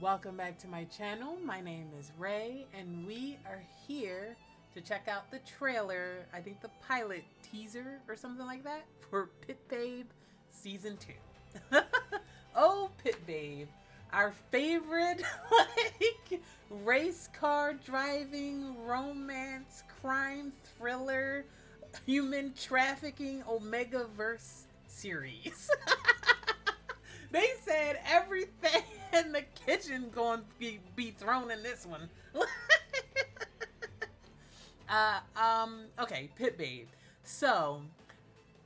Welcome back to my channel. My name is Ray, and we are here to check out the trailer, I think the pilot teaser or something like that, for Pit Babe Season 2. Oh, Pit Babe, our favorite race car driving, romance, crime, thriller, human trafficking, Omega-verse series. They said everything in the kitchen going to be thrown in this one. Okay, Pit Babe. So,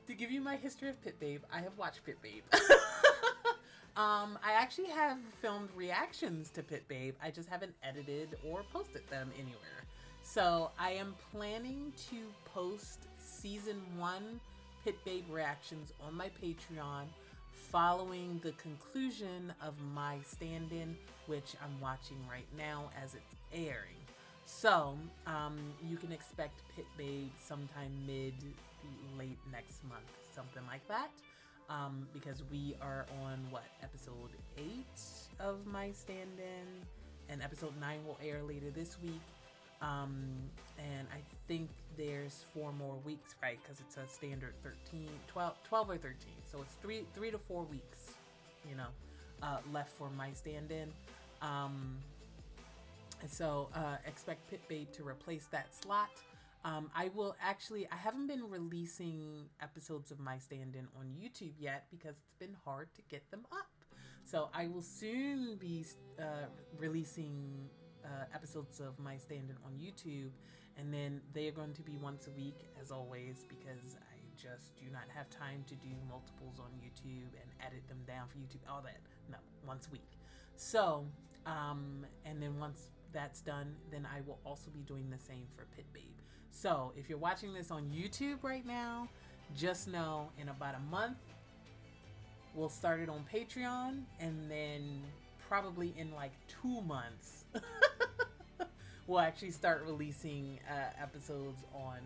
to give you my history of Pit Babe, I have watched Pit Babe. I actually have filmed reactions to Pit Babe. I just haven't edited or posted them anywhere. So, I am planning to post Season 1 Pit Babe reactions on my Patreon following the conclusion of my stand-in, which I'm watching right now as it's airing. So, you can expect Pit Babe sometime late next month, something like that. Because we are on, episode 8 of my stand-in, and episode 9 will air later this week. And I think there's 4 more weeks, right? Because it's a standard 12 or 13. So it's 3 to 4 weeks, left for my stand-in. And so expect Pit Babe to replace that slot. I haven't been releasing episodes of my stand-in on YouTube yet because it's been hard to get them up. So I will soon be releasing episodes of my stand-in on YouTube, and then they are going to be once a week as always, because I just do not have time to do multiples on YouTube and edit them down for YouTube, all that. No, once a week. So and then once that's done, then I will also be doing the same for Pit Babe. So if you're watching this on YouTube right now, just know in about a month we'll start it on Patreon, and then probably in 2 months we'll actually start releasing episodes on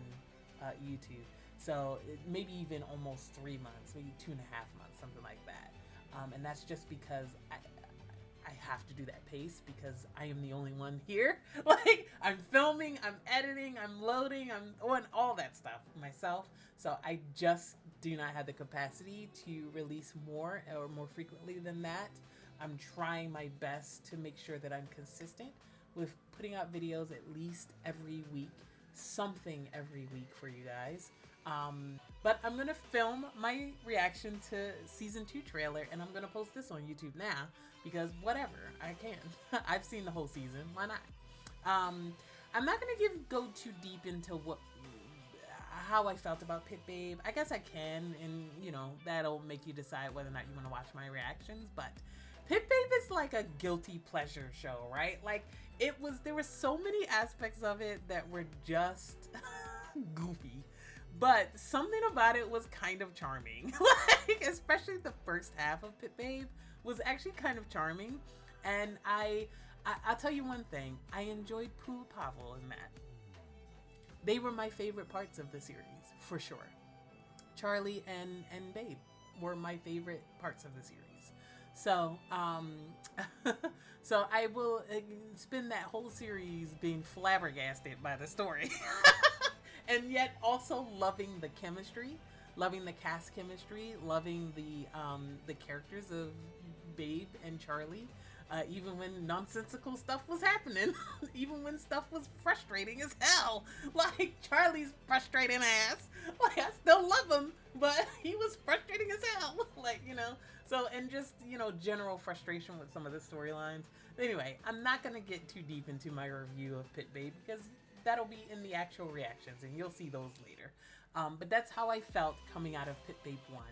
YouTube. So maybe even almost 3 months, maybe 2.5 months, something like that. And that's just because I have to do that pace because I am the only one here. I'm filming, I'm editing, I'm loading, I'm doing all that stuff myself. So I just do not have the capacity to release more or more frequently than that. I'm trying my best to make sure that I'm consistent with putting out videos at least every week, something every week for you guys. But I'm gonna film my reaction to Season 2 trailer, and I'm gonna post this on YouTube now because whatever, I can. I've seen the whole season, why not? I'm not gonna go too deep into how I felt about Pit Babe. I guess I can, and that'll make you decide whether or not you want to watch my reactions. But Pit Babe is like a guilty pleasure show, right? There were so many aspects of it that were just goofy, but something about it was kind of charming. Especially the first half of Pit Babe was actually kind of charming. And I'll tell you one thing, I enjoyed Pooh and Pavel in that. They were my favorite parts of the series, for sure. Charlie and Babe were my favorite parts of the series. So, so I will spend that whole series being flabbergasted by the story. And yet also loving the chemistry, loving the cast chemistry, loving the characters of Babe and Charlie. Even when nonsensical stuff was happening, even when stuff was frustrating as hell, Charlie's frustrating ass. I still love him, but he was frustrating as hell. So, and just, general frustration with some of the storylines. Anyway, I'm not gonna get too deep into my review of Pit Babe because that'll be in the actual reactions and you'll see those later. But that's how I felt coming out of Pit Babe 1.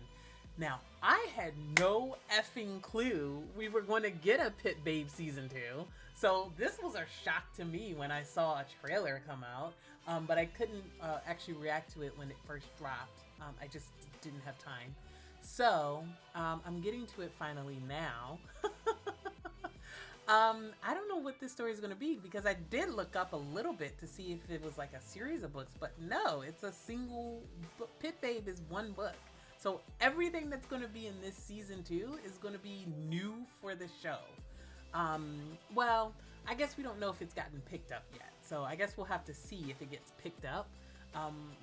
Now, I had no effing clue we were going to get a Pit Babe Season 2, so this was a shock to me when I saw a trailer come out, but I couldn't actually react to it when it first dropped. I just didn't have time. So, I'm getting to it finally now. I don't know what this story is going to be because I did look up a little bit to see if it was like a series of books, but no, it's a single book. Pit Babe is one book. So everything that's going to be in this season 2 is going to be new for the show. Well, I guess we don't know if it's gotten picked up yet. So I guess we'll have to see if it gets picked up,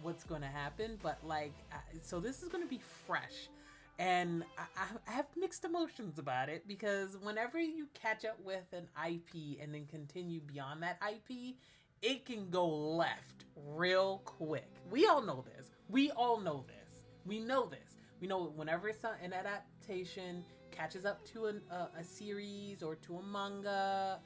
what's going to happen. But like, so this is going to be fresh. And I have mixed emotions about it because whenever you catch up with an IP and then continue beyond that IP, it can go left real quick. We all know this. We all know this. We know this. We know whenever an adaptation catches up to a series or to a manga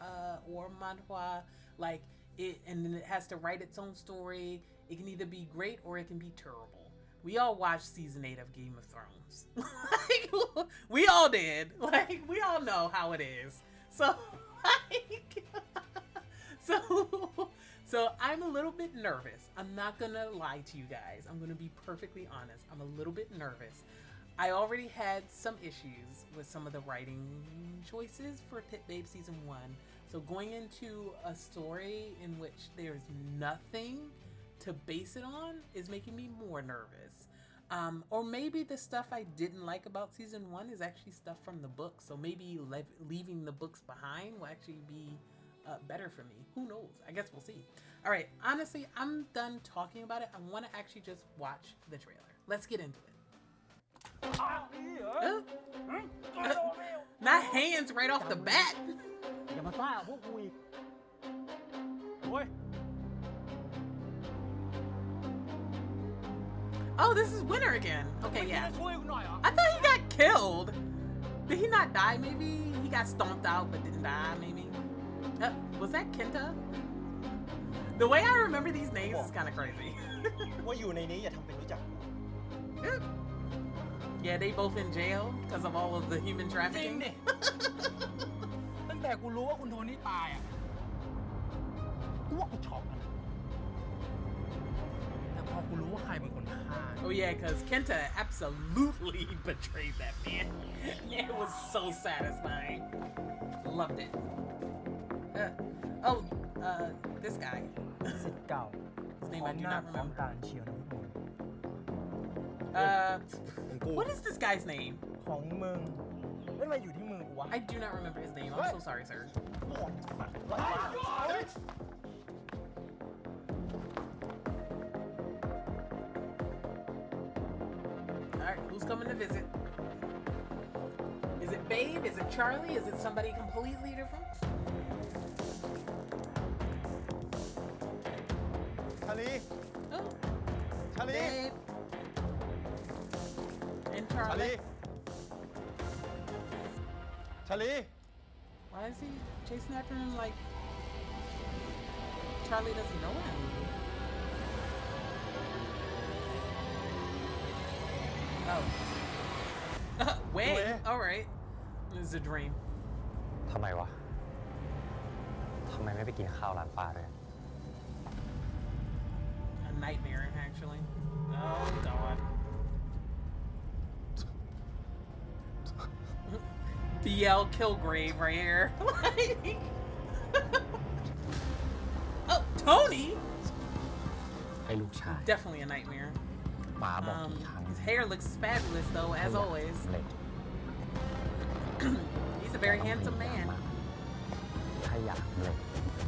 or manhwa, like it, and then it has to write its own story. It can either be great or it can be terrible. We all watched season 8 of Game of Thrones. Like, we all did. Like, we all know how it is. So, like, so I'm a little bit nervous. I'm not gonna lie to you guys. I'm gonna be perfectly honest. I'm a little bit nervous. I already had some issues with some of the writing choices for Pit Babe season 1. So going into a story in which there's nothing to base it on is making me more nervous. Or maybe the stuff I didn't like about season 1 is actually stuff from the book. So maybe leaving the books behind will actually be better for me. Who knows? I guess we'll see. All right. Honestly, I'm done talking about it. I want to actually just watch the trailer. Let's get into it. Not hands right off the bat. Oh, this is Winter again. Okay, yeah. I thought he got killed. Did he not die, maybe? He got stomped out but didn't die, maybe? Was that Kenta? The way I remember these names is kind of crazy. Yeah, they both in jail because of all of the human trafficking. ตั้งแต่กูรู้ว่าคุณโทนี่ตายอ่ะกูว่ากูช็อกนะแต่พอกูรู้ว่าใครเป็นคนฆ่า Oh yeah, because Kenta absolutely betrayed that man. It was so satisfying. Loved it. This guy. สิทธิ์เก่า His name I do not พร้อม remember. ตาเชียวนะพี่ผม What is this guy's name? ของมึงไม่มาอยู่ที่มือกูวะ I do not remember his name. I'm so sorry, sir. Alright, who's coming to visit? Is it Babe? Is it Charlie? Is it somebody completely different? ชาลี Oh, ชาลี Babe. And ชาลี Charlie. ชาลี Why is he chasing after him like Charlie doesn't know him? Oh. Wait. Alright. This is a dream. ทำไมวะ ทำไมไม่ไปกินข้าวร้านป้าด้วย A nightmare, actually. Oh, God. BL Kilgrave right here. Like... Oh, Tony? ไอ้ลูกชาย Definitely a nightmare. ป้าบอกกี่ครั้ง His hair looks fabulous, though, as always. เหล็ก He's a very handsome man. ถ้าอยากเหล็ก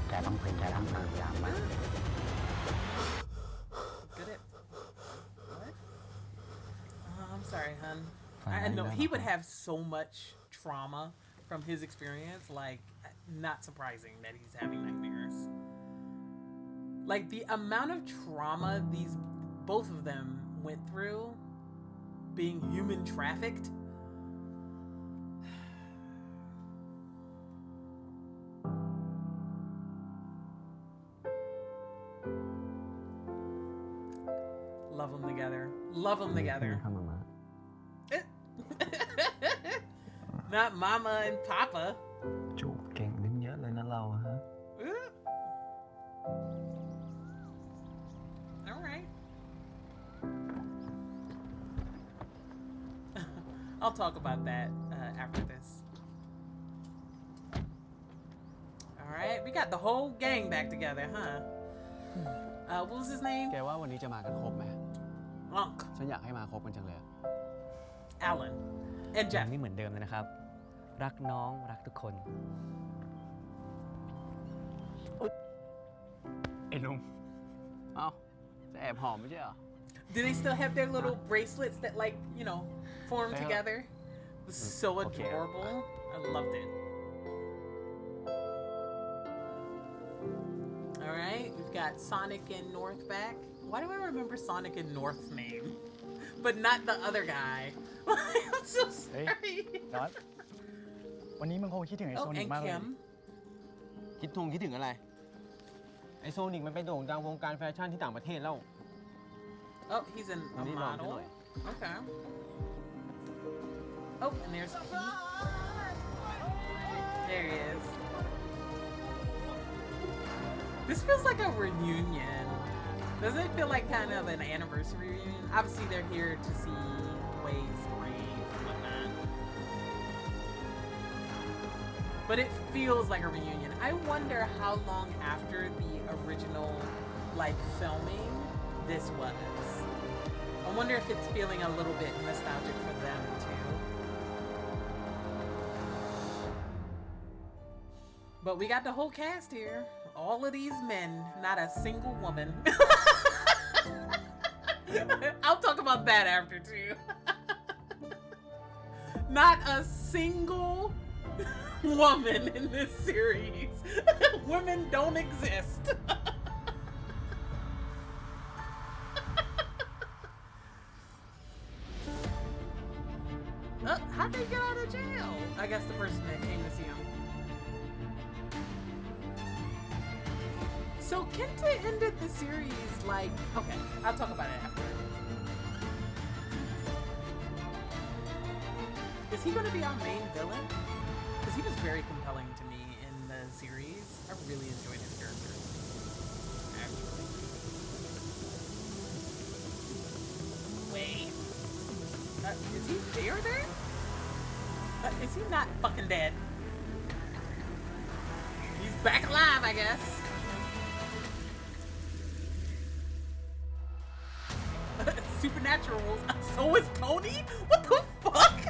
แกต้องพยายามมาก Good at... What? Oh, I'm sorry, hun. I know he would have so much trauma from his experience. Like, not surprising that he's having nightmares. Like, the amount of trauma both of them went through being human trafficked. Love them together. Love them together. ทำมา Not Mama and Papa. จูบเก่งขึ้นเยอะเลยนะเราฮะ All right. I'll talk about that after this. All right, we got the whole gang back together, huh? What was his name? แกว่าวันนี้จะมากันครบไหม Lunk, ฉันอยากให้มาครบกันจังเลย Alan, and ยั Jeff. งไม่เหมือนเดิมเลยนะครับ รักน้องรักทุกคน ไอ้หนุ่มเอ้าจะแอบหอมไม่ใช่เหรอ Do they still have their little bracelets that like, you know, form They have- together? It was so okay. adorable. I loved it. All right, we've got Sonic and North back. Why do I remember Sonic and North's name, but not the other guy? I'm so sorry. น็อตวันนี้มึงคงคิดถึงไอ้ Oh, โซนิก and มากเลย Kim. คิดถึงอะไร ไอโซนิกมันไปโด่งดังวงการแฟชั่นที่ต่างประเทศแล้ว Oh, he's a Hindi lang, model. Pinoy. Okay. Oh, and there's Pete. There he is. This feels like a reunion. Doesn't it feel like kind of an anniversary reunion? Obviously, they're here to see Way's grave and whatnot. But it feels like a reunion. I wonder how long after the original, like, filming this was. I wonder if it's feeling a little bit nostalgic for them, too. But we got the whole cast here. All of these men, not a single woman. I'll talk about that after, too. Not a single woman in this series. Women don't exist. How'd they get out of jail? I guess the person that came to see him. So Kenta ended the series like, okay, I'll talk about it after. Is he going to be our main villain? Because he was very compelling to me in the series. I really enjoyed his character. Actually. Wait. Is he there? Is he not fucking dead? He's back alive, I guess. Supernatural rules. So is Tony? What the fuck?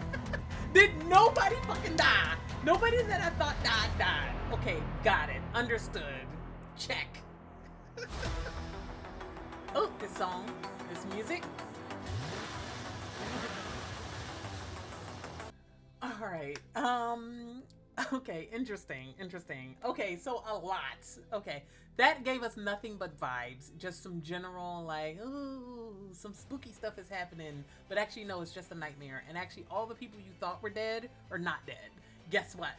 Did nobody fucking die? Nobody that I thought died. Okay, got it. Understood. Check. Oh, this song. This music. Alright. Okay, interesting. Okay, so a lot. Okay. That gave us nothing but vibes. Just some general, like, ooh, some spooky stuff is happening. But actually, no, it's just a nightmare. And actually, all the people you thought were dead are not dead. Guess what?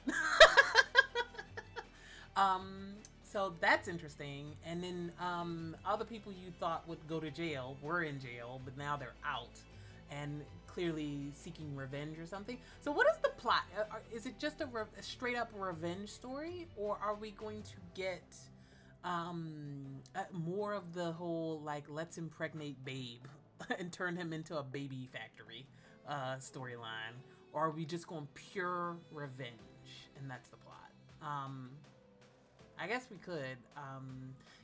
So that's interesting. And then all the people you thought would go to jail were in jail, but now they're out. And clearly seeking revenge or something. So what is the plot? Is it just a straight up revenge story? Or are we going to get more of the whole, like, let's impregnate Babe and turn him into a baby factory storyline? Or are we just going pure revenge? And that's the plot. I guess we could.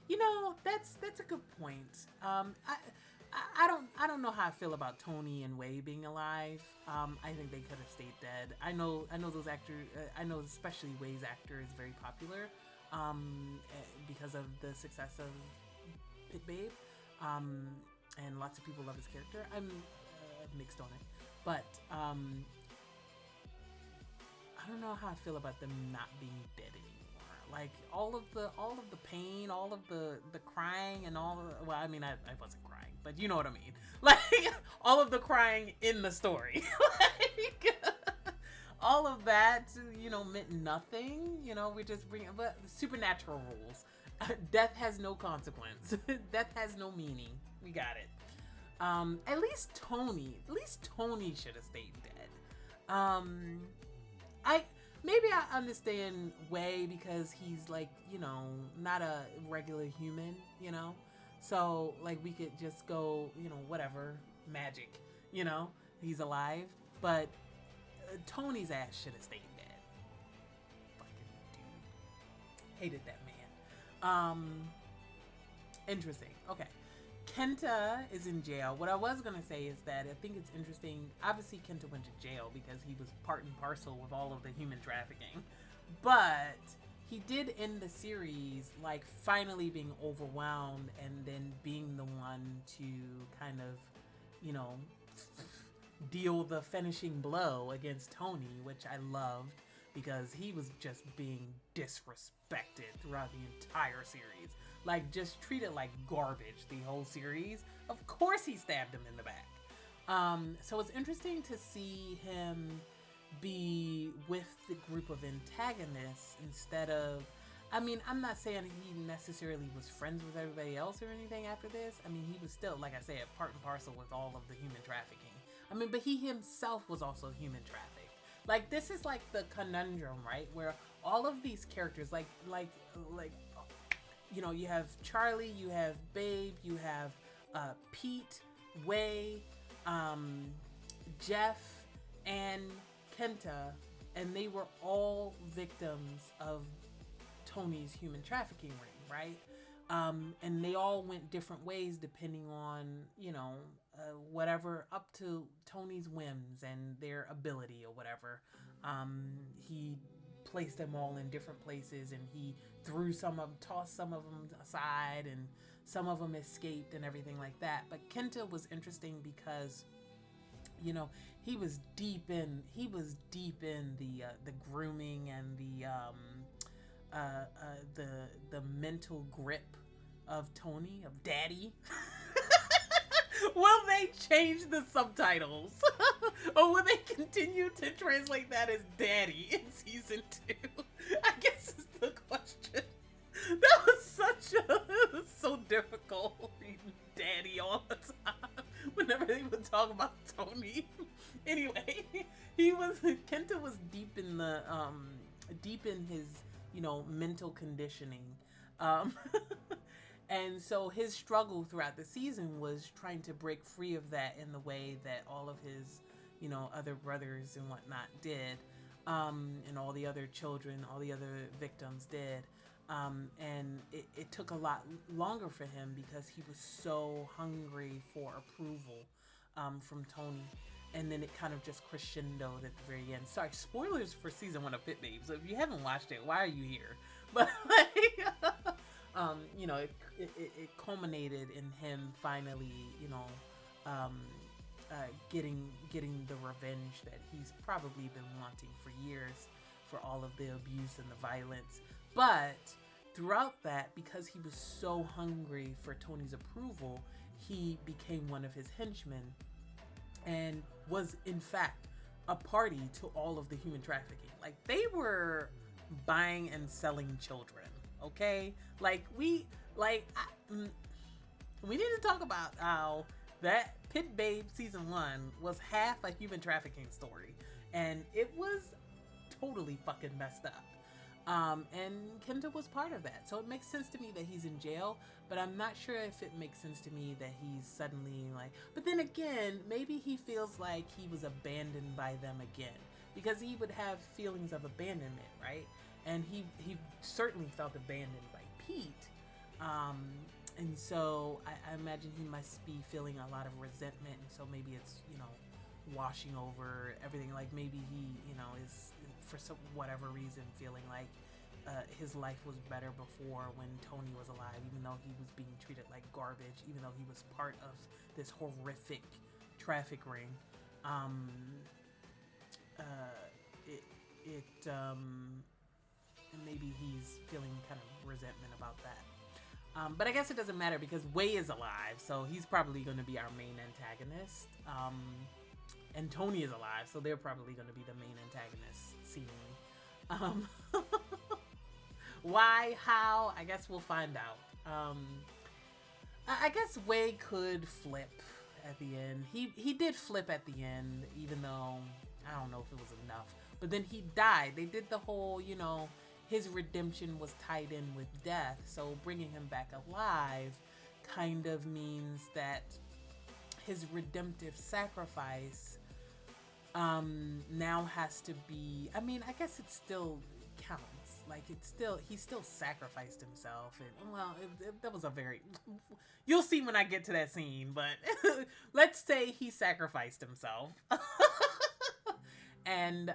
You know, that's a good point. I don't know how I feel about Tony and Wei being alive. I think they could have stayed dead. I know those actors. I know especially Wei's actor is very popular because of the success of Pit Babe, and lots of people love his character. I'm mixed on it, but I don't know how I feel about them not being dead anymore. Like all of the pain, all of the crying, and all. Well, I mean, I wasn't crying, but you know what I mean. Like all of the crying in the story, like all of that, you know, meant nothing. You know, we just bring but supernatural rules. Death has no consequence. Death has no meaning. We got it. At least Tony should have stayed dead. Maybe I understand Wei because he's like, you know, not a regular human, you know? So, like, we could just go, you know, whatever, magic, you know? He's alive. But Tony's ass should have stayed dead. Fucking dude. Hated that man. Interesting. Okay. Kenta is in jail. What I was going to say is that I think it's interesting. Obviously, Kenta went to jail because he was part and parcel with all of the human trafficking. But he did end the series like finally being overwhelmed and then being the one to kind of, you know, deal the finishing blow against Tony, which I loved because he was just being disrespected throughout the entire series. Like, just treated like garbage the whole series. Of course he stabbed him in the back. So it's interesting to see him be with the group of antagonists instead of, I mean, I'm not saying he necessarily was friends with everybody else or anything after this. I mean, he was still, like I said, part and parcel with all of the human trafficking. I mean, but he himself was also human trafficked. Like, this is like the conundrum, right? Where all of these characters, like, you know, you have Charlie, you have Babe, you have Pete, Wei, Jeff, and Kenta, and they were all victims of Tony's human trafficking ring, right? And they all went different ways depending on, you know, whatever, up to Tony's whims and their ability or whatever. He placed them all in different places, and he threw some of them, tossed some of them aside, and some of them escaped and everything like that. But Kenta was interesting because, you know, he was deep in the grooming and the mental grip of Tony, of Daddy. Will they change the subtitles? Or will they continue to translate that as Daddy in season 2? I guess is the question. That was so difficult reading Daddy all the time whenever they would talk about Tony. Anyway, Kenta was deep in his, you know, mental conditioning. And so his struggle throughout the season was trying to break free of that in the way that all of his, you know, other brothers and whatnot did, and all the other children, all the other victims did. And it took a lot longer for him because he was so hungry for approval from Tony. And then it kind of just crescendoed at the very end. Sorry, spoilers for season 1 of Pit Babe. So if you haven't watched it, why are you here? But like, you know, it culminated in him finally, you know, getting the revenge that he's probably been wanting for years for all of the abuse and the violence. But throughout that, because he was so hungry for Tony's approval, he became one of his henchmen and was in fact a party to all of the human trafficking. Like, they were buying and selling children, okay? Like, we need to talk about how that Pit Babe season 1 was half a human trafficking story, and it was totally fucking messed up. And Kenta was part of that. So it makes sense to me that he's in jail, but I'm not sure if it makes sense to me that he's suddenly like, but then again, maybe he feels like he was abandoned by them again, because he would have feelings of abandonment, right? And he certainly felt abandoned by Pete. And so I imagine he must be feeling a lot of resentment, and so maybe it's, you know, washing over everything. Like, maybe he, you know, is for some whatever reason feeling like his life was better before when Tony was alive, even though he was being treated like garbage, even though he was part of this horrific traffic ring. Maybe he's feeling kind of resentment about that. But I guess it doesn't matter because Wei is alive, so he's probably going to be our main antagonist. And Tony is alive, so they're probably going to be the main antagonists, seemingly. Why? How? I guess we'll find out. I guess Wei could flip at the end. He did flip at the end, even though I don't know if it was enough. But then he died. They did the whole, you know, his redemption was tied in with death, so bringing him back alive kind of means that his redemptive sacrifice now has to be, I mean, I guess it still counts. like he still sacrificed himself, and well, that was a very, you'll see when I get to that scene, but let's say he sacrificed himself. and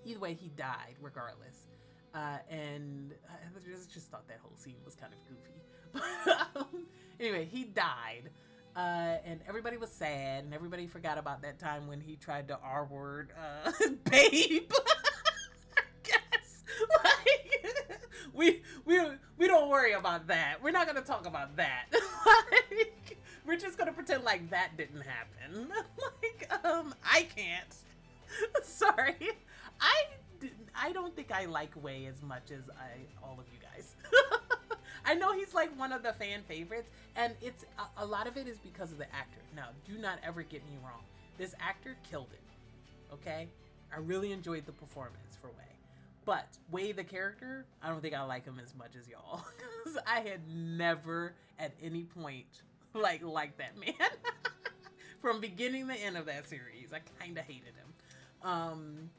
either way, he died regardless. And I just thought that whole scene was kind of goofy. Anyway, he died. And everybody was sad, and everybody forgot about that time when he tried to R-word Babe. I guess. Like, we don't worry about that. We're not gonna talk about that. Like, we're just gonna pretend like that didn't happen. Like, I can't. Sorry. I don't think I like Wei as much as all of you guys. I know he's like one of the fan favorites, and it's a lot of it is because of the actor. Now, do not ever get me wrong. This actor killed it. Okay? I really enjoyed the performance for Wei. But Wei the character, I don't think I like him as much as y'all. Because I had never at any point liked that man. From beginning to end of that series, I kind of hated him.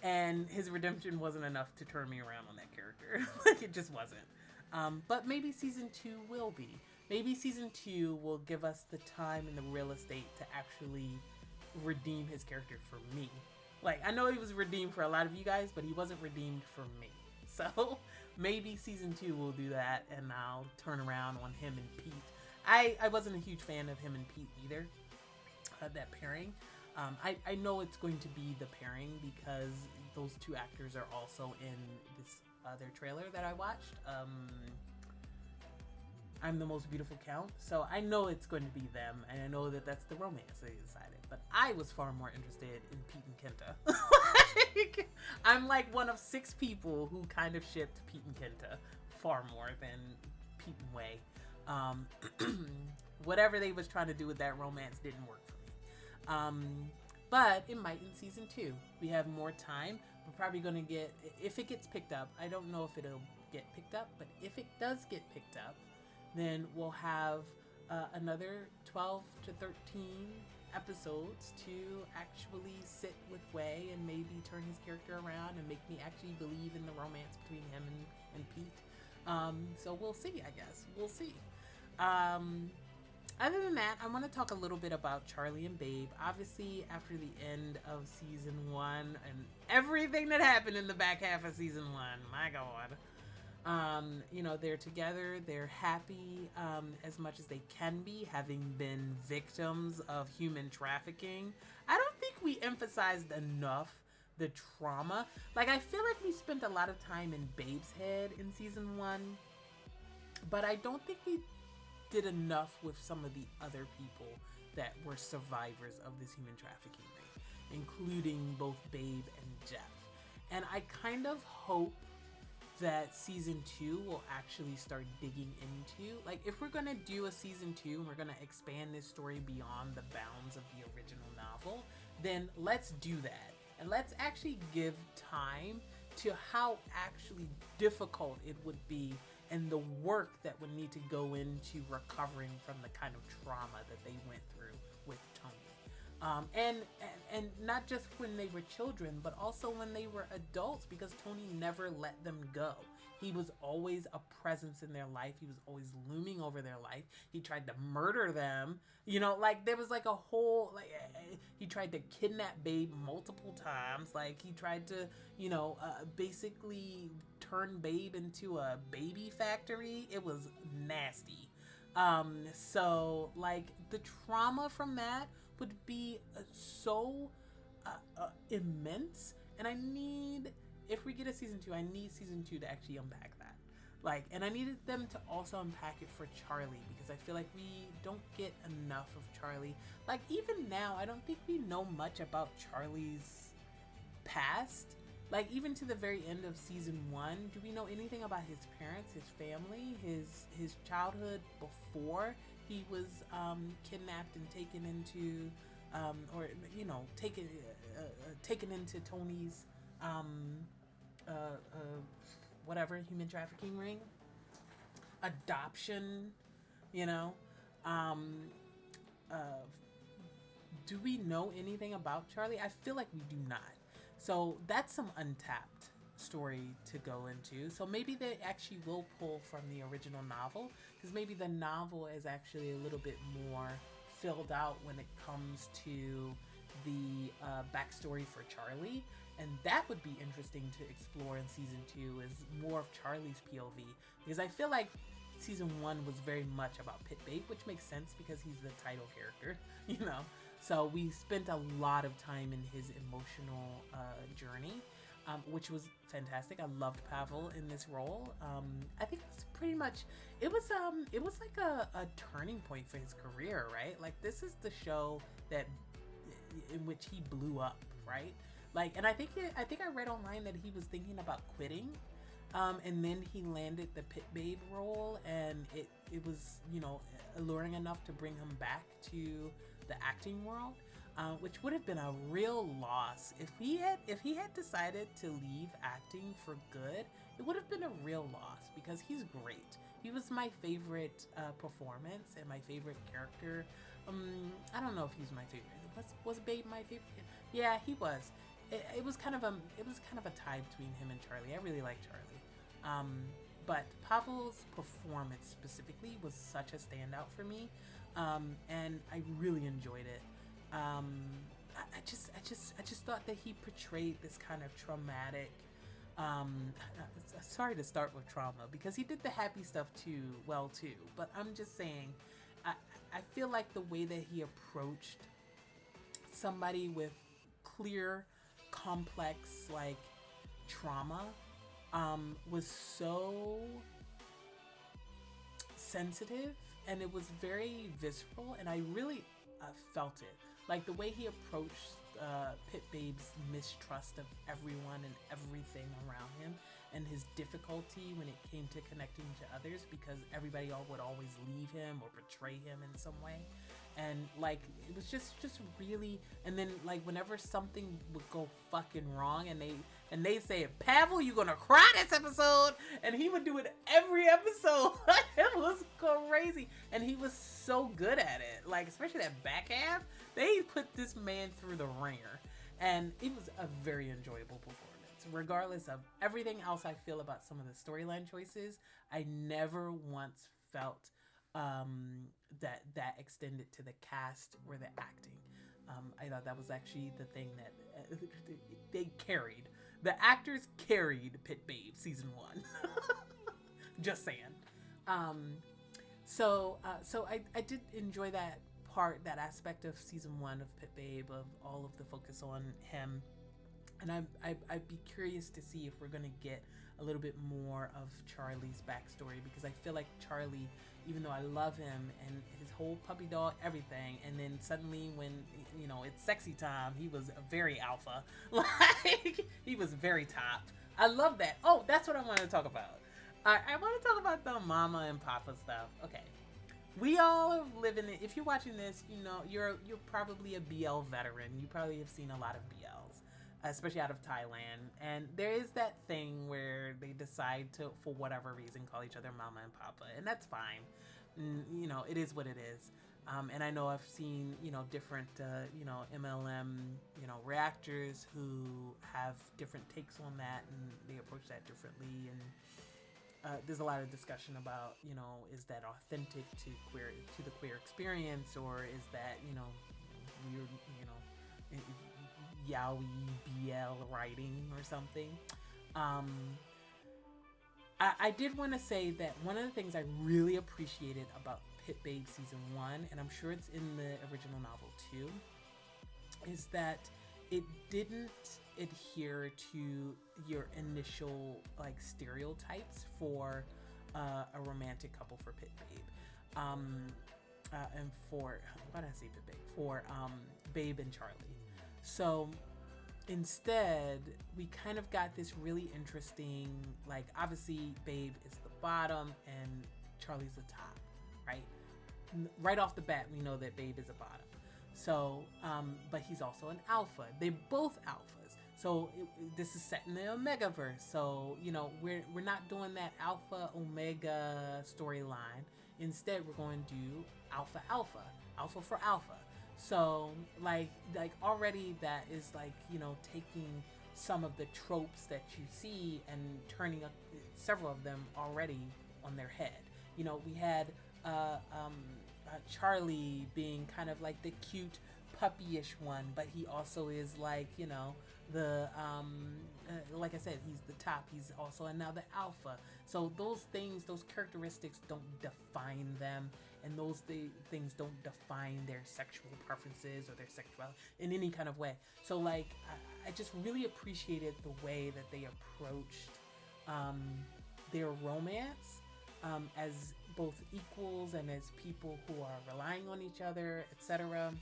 And his redemption wasn't enough to turn me around on that character. Like, it just wasn't. But maybe season 2 will be. Maybe season 2 will give us the time and the real estate to actually redeem his character for me. Like, I know he was redeemed for a lot of you guys, but he wasn't redeemed for me. So maybe season 2 will do that, and I'll turn around on him and Pete. I wasn't a huge fan of him and Pete either, that pairing. I know it's going to be the pairing because those two actors are also in this other trailer that I watched. I'm the Most Beautiful Count. So I know it's going to be them, and I know that that's the romance they decided. But I was far more interested in Pete and Kenta. Like, I'm like one of 6 people who kind of shipped Pete and Kenta far more than Pete and Wei. Whatever they was trying to do with that romance didn't work for me. But it might in season 2. We have more time. We're probably going to get, if it gets picked up, I don't know if it'll get picked up, but if it does get picked up, then we'll have another 12 to 13 episodes to actually sit with Wei and maybe turn his character around and make me actually believe in the romance between him and Pete. So we'll see, I guess. We'll see. Other than that, I want to talk a little bit about Charlie and Babe. Obviously, after the end of season 1 and everything that happened in the back half of season 1, my God. You know, they're together, they're happy as much as they can be, having been victims of human trafficking. I don't think we emphasized enough the trauma. Like, I feel like we spent a lot of time in Babe's head in season 1, but I don't think we did enough with some of the other people that were survivors of this human trafficking thing, including both Babe and Jeff. And I kind of hope that season 2 will actually start digging into, like, if we're gonna do a season 2 and we're gonna expand this story beyond the bounds of the original novel, then let's do that. And let's actually give time to how actually difficult it would be and the work that would need to go into recovering from the kind of trauma that they went through with Tony. And not just when they were children, but also when they were adults, because Tony never let them go. He was always a presence in their life. He was always looming over their life. He tried to murder them. You know, like, there was like a whole, like, he tried to kidnap Babe multiple times. Like, he tried to, you know, basically turn Babe into a baby factory. It was nasty. So, like, the trauma from that would be so immense. And I need, if we get a season 2, I need season 2 to actually unpack that. Like, and I needed them to also unpack it for Charlie, because I feel like we don't get enough of Charlie. Like, even now, I don't think we know much about Charlie's past. Like, even to the very end of season 1, do we know anything about his parents, his family, his childhood before he was kidnapped and taken into, or, you know, taken into Tony's whatever, human trafficking ring, adoption, you know, do we know anything about Charlie? I feel like we do not. So that's some untapped story to go into. So maybe they actually will pull from the original novel, because maybe the novel is actually a little bit more filled out when it comes to the backstory for Charlie. And that would be interesting to explore in season 2, is more of Charlie's POV, because I feel like season 1 was very much about Pit Babe, which makes sense because he's the title character, you know. So we spent a lot of time in his emotional journey, which was fantastic. I loved Pavel in this role. I think it's pretty much, it was like a turning point for his career, right? Like, this is the show that in which he blew up, right? Like, and I think I read online that he was thinking about quitting, and then he landed the Pit Babe role, and it was, you know, alluring enough to bring him back to the acting world, which would have been a real loss if he had decided to leave acting for good. It would have been a real loss, because he's great. He was my favorite performance and my favorite character. I don't know if he's my favorite. Was Babe my favorite? Yeah, he was. It was kind of a tie between him and Charlie. I really like Charlie, but Pavel's performance specifically was such a standout for me, and I really enjoyed it. I just thought that he portrayed this kind of traumatic. Sorry to start with trauma, because he did the happy stuff too well too. But I'm just saying, I feel like the way that he approached somebody with clear, complex, like, trauma was so sensitive, and it was very visceral, and I really felt it. Like, the way he approached Pit Babe's mistrust of everyone and everything around him, and his difficulty when it came to connecting to others, because everybody would always leave him or betray him in some way. And like, it was just really, and then like whenever something would go fucking wrong, and they say, Pavel, you gonna cry this episode, and he would do it every episode. It was crazy, and he was so good at it. Like, especially that back half, they put this man through the ringer, and it was a very enjoyable performance. Regardless of everything else I feel about some of the storyline choices, I never once felt that extended to the cast or the acting. I thought that was actually the thing that they carried. The actors carried Pit Babe season 1. Just saying. So I did enjoy that part, that aspect of season 1 of Pit Babe, of all of the focus on him. And I'd be curious to see if we're gonna get a little bit more of Charlie's backstory, because I feel like Charlie, even though I love him and his whole puppy dog, everything, and then suddenly when, you know, it's sexy time, he was a very alpha. Like, he was very top. I love that. Oh, that's what I wanted to talk about. I want to talk about the mama and papa stuff. Okay. We all live in it. If you're watching this, you know, you're probably a BL veteran. You probably have seen a lot of BLs, especially out of Thailand. And there is that thing where they decide to, for whatever reason, call each other mama and papa. And that's fine. You know, it is what it is. And I know I've seen, you know, different, you know, MLM, you know, reactors who have different takes on that, and they approach that differently. And there's a lot of discussion about, you know, is that authentic to the queer experience, or is that, you know, weird, you know, yaoi BL writing or something. I did want to say that one of the things I really appreciated about Pit Babe season 1, and I'm sure it's in the original novel too, is that it didn't adhere to your initial like stereotypes for a romantic couple for Pit Babe, and for, why did I say Pit Babe? For Babe and Charlie. So instead, we kind of got this really interesting, like, obviously Babe is the bottom and Charlie's the top, right? Right off the bat, we know that Babe is a bottom. So, but he's also an alpha. They're both alphas. So this is set in the Omegaverse. So, you know, we're not doing that alpha Omega storyline. Instead, we're going to do alpha alpha, alpha for alpha. So like already that is like, you know, taking some of the tropes that you see and turning several of them already on their head. You know, we had Charlie being kind of like the cute puppyish one, but he also is like, you know, the like I said, he's the top. He's also now the alpha. So those things, those characteristics don't define them, and those things don't define their sexual preferences or their sexuality in any kind of way. So like I just really appreciated the way that they approached their romance as both equals and as people who are relying on each other, etc.,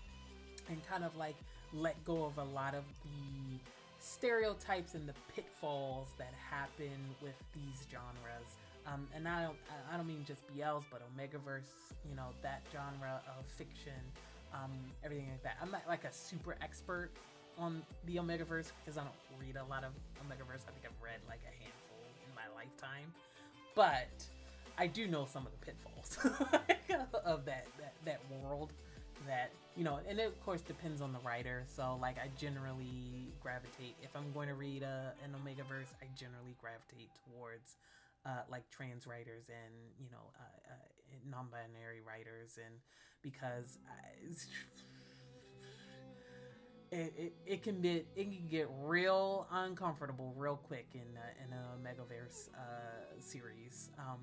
and kind of like let go of a lot of the stereotypes and the pitfalls that happen with these genres. And I don't mean just BLs, but Omegaverse, you know, that genre of fiction, everything like that. I'm not like a super expert on the Omegaverse because I don't read a lot of Omegaverse. I think I've read like a handful in my lifetime, but I do know some of the pitfalls of that world. That, you know, and it of course depends on the writer. So like I generally gravitate, if I'm going to read an Omegaverse, I generally gravitate towards like trans writers and, you know, non-binary writers, and because it can get real uncomfortable real quick in a Omegaverse series of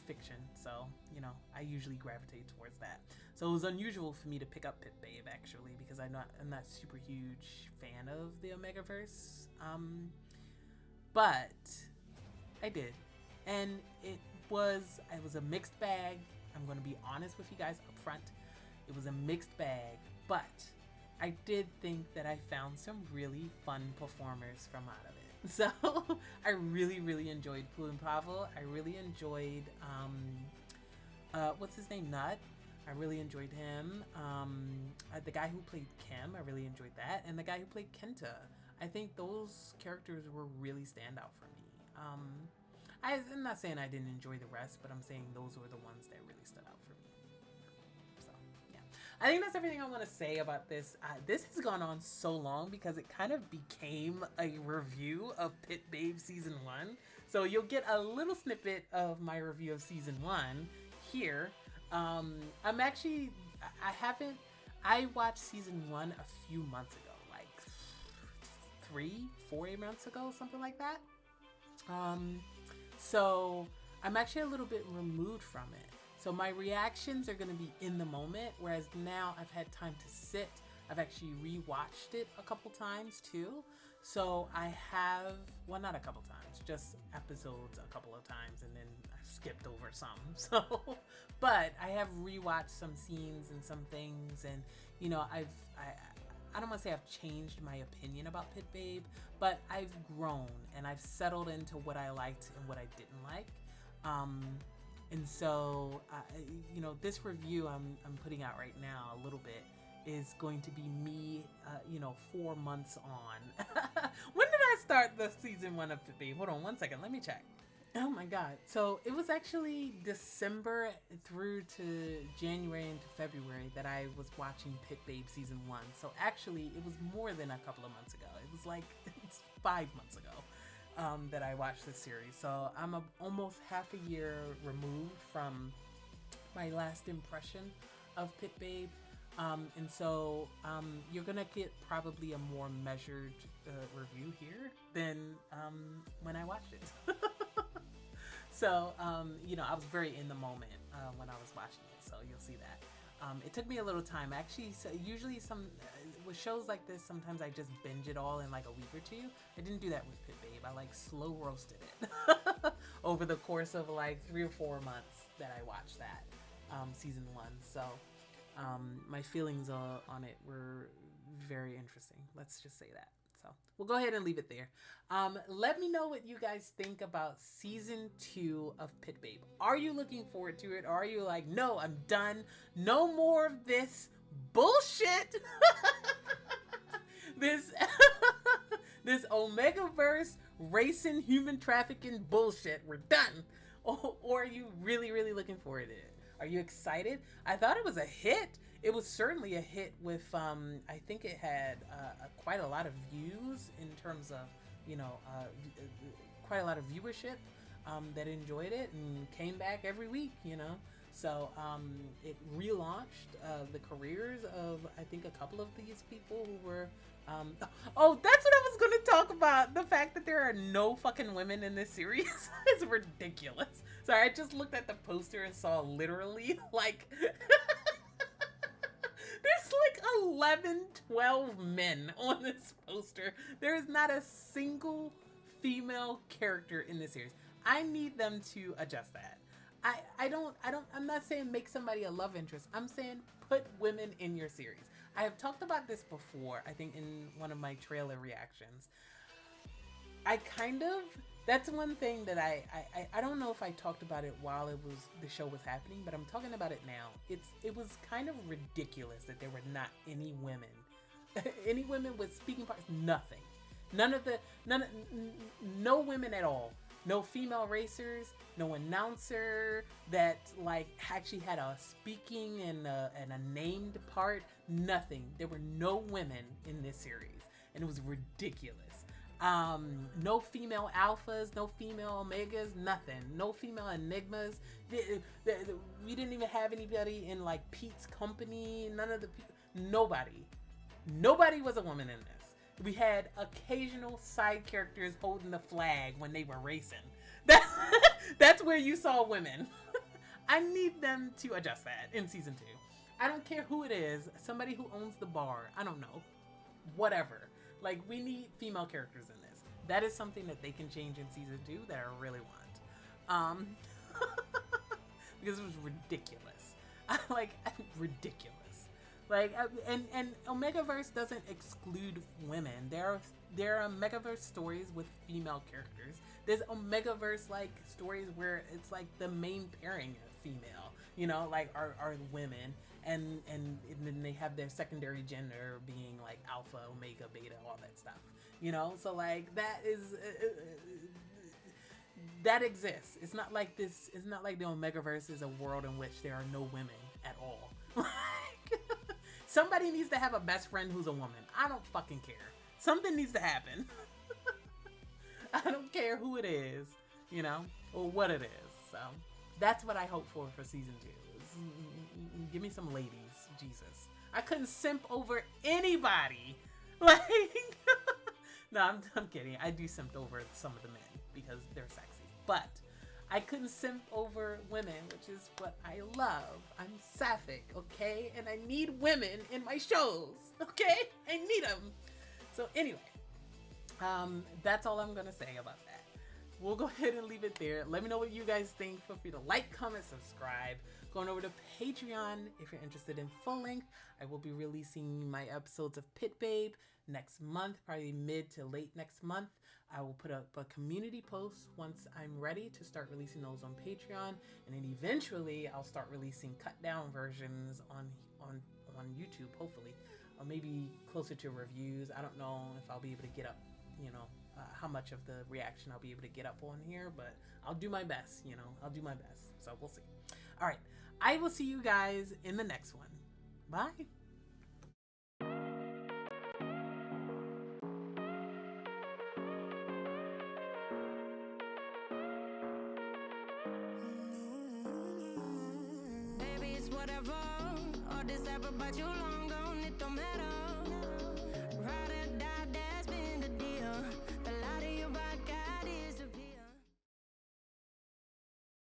fiction. So, you know, I usually gravitate towards that. So it was unusual for me to pick up Pit Babe, actually, because I'm not super huge fan of the Omegaverse, but I did, and it was a mixed bag. I'm going to be honest with you guys up front. It was a mixed bag, but I did think that I found some really fun performers from out of it. So I really enjoyed Pooh and Pavel. I really enjoyed what's his name, Nut. I really enjoyed him. The guy who played Kim, I really enjoyed that, and the guy who played Kenta. I think those characters were really standout for me. I'm not saying I didn't enjoy the rest, but I'm saying those were the ones that really stood out for me. So yeah, I think that's everything I want to say about this. This has gone on so long because it kind of became a review of Pit Babe Season 1. So you'll get a little snippet of my review of Season 1 here. I watched Season 1 a few months ago, like 3-4 months ago, something like that. So I'm actually a little bit removed from it. So my reactions are going to be in the moment, whereas now I've had time to sit. I've actually rewatched it a couple times too. So I have, well, not a couple times, just episodes a couple of times, and then I've skipped over some. So, but I have rewatched some scenes and some things, and you know, I don't want to say I've changed my opinion about Pit Babe, but I've grown and I've settled into what I liked and what I didn't like. And so, you know, this review I'm putting out right now a little bit is going to be me, you know, 4 months on. When did I start the Season 1 of Pit Babe? Hold on one second, let me check. Oh my god. So it was actually December through to January into February that I was watching Pit Babe Season 1. So actually it was more than a couple of months ago. It was like it's 5 months ago that I watched this series. So I'm almost half a year removed from my last impression of Pit Babe. And so you're gonna get probably a more measured review here than when I watched it. So, you know, I was very in the moment when I was watching it, so you'll see that. It took me a little time. Actually, so usually with shows like this, sometimes I just binge it all in like a week or two. I didn't do that with Pit Babe. I like slow roasted it over the course of like 3 or 4 months that I watched that Season 1. So my feelings on it were very interesting. Let's just say that. So we'll go ahead and leave it there. Let me know what you guys think about Season 2 of Pit Babe. Are you looking forward to it? Or are you like, no, I'm done. No more of this bullshit. This Omegaverse racing human trafficking bullshit. We're done. Or are you really looking forward to it? Are you excited? I thought it was a hit. it was certainly a hit with, I think it had quite a lot of views in terms of, quite a lot of viewership that enjoyed it and came back every week, So it relaunched the careers of, I think, a couple of these people who were, oh, that's what I was going to talk about. The fact that there are no fucking women in this series is ridiculous. Sorry, I just looked at the poster and saw literally like, there's like 11, 12 men on this poster. There is not a single female character in this series. I need them to adjust that. I'm not saying make somebody a love interest. I'm saying put women in your series. I have talked about this before, I think in one of my trailer reactions. That's one thing that I don't know if I talked about it while the show was happening, but I'm talking about it now. It was kind of ridiculous that there were not any women. Any women with speaking parts, nothing. No women at all. No female racers, no announcer that like actually had a speaking and a named part, nothing. There were no women in this series and it was ridiculous. No female alphas, no female omegas, nothing. No female enigmas. We didn't even have anybody in like Pete's company, Nobody was a woman in this. We had occasional side characters holding the flag when they were racing. That's where you saw women. I need them to adjust that in season 2. I don't care who it is. Somebody who owns the bar. I don't know. Whatever. Like, we need female characters in this. That is something that they can change in season 2 that I really want. Because it was ridiculous. Ridiculous. Like, and Omegaverse doesn't exclude women. There are Omegaverse stories with female characters. There's Omegaverse like stories where it's like the main pairing are female, are women, and then they have their secondary gender being like alpha, omega, beta, all that stuff. So like that exists. It's not like this. It's not like the Omegaverse is a world in which there are no women at all. Somebody needs to have a best friend who's a woman. I don't fucking care. Something needs to happen. I don't care who it is, or what it is. So that's what I hope for season 2. Give me some ladies, Jesus. I couldn't simp over anybody. Like, no, I'm kidding. I do simp over some of the men because they're sexy. But I couldn't simp over women, which is what I love. I'm sapphic, okay? And I need women in my shows, okay? I need them. So anyway, that's all I'm gonna say about that. We'll go ahead and leave it there. Let me know what you guys think. Feel free to like, comment, subscribe. Going over to Patreon if you're interested in full length. I will be releasing my episodes of Pit Babe next month, probably mid to late next month. I will put up a community post once I'm ready to start releasing those on Patreon, and then eventually I'll start releasing cut down versions on YouTube, hopefully, or maybe closer to reviews. I don't know if I'll be able to get up, how much of the reaction I'll be able to get up on here, but I'll do my best, I'll do my best. So we'll see. All right, I will see you guys in the next one. Bye. Whatever, all this ever, but you long gone, it don't matter.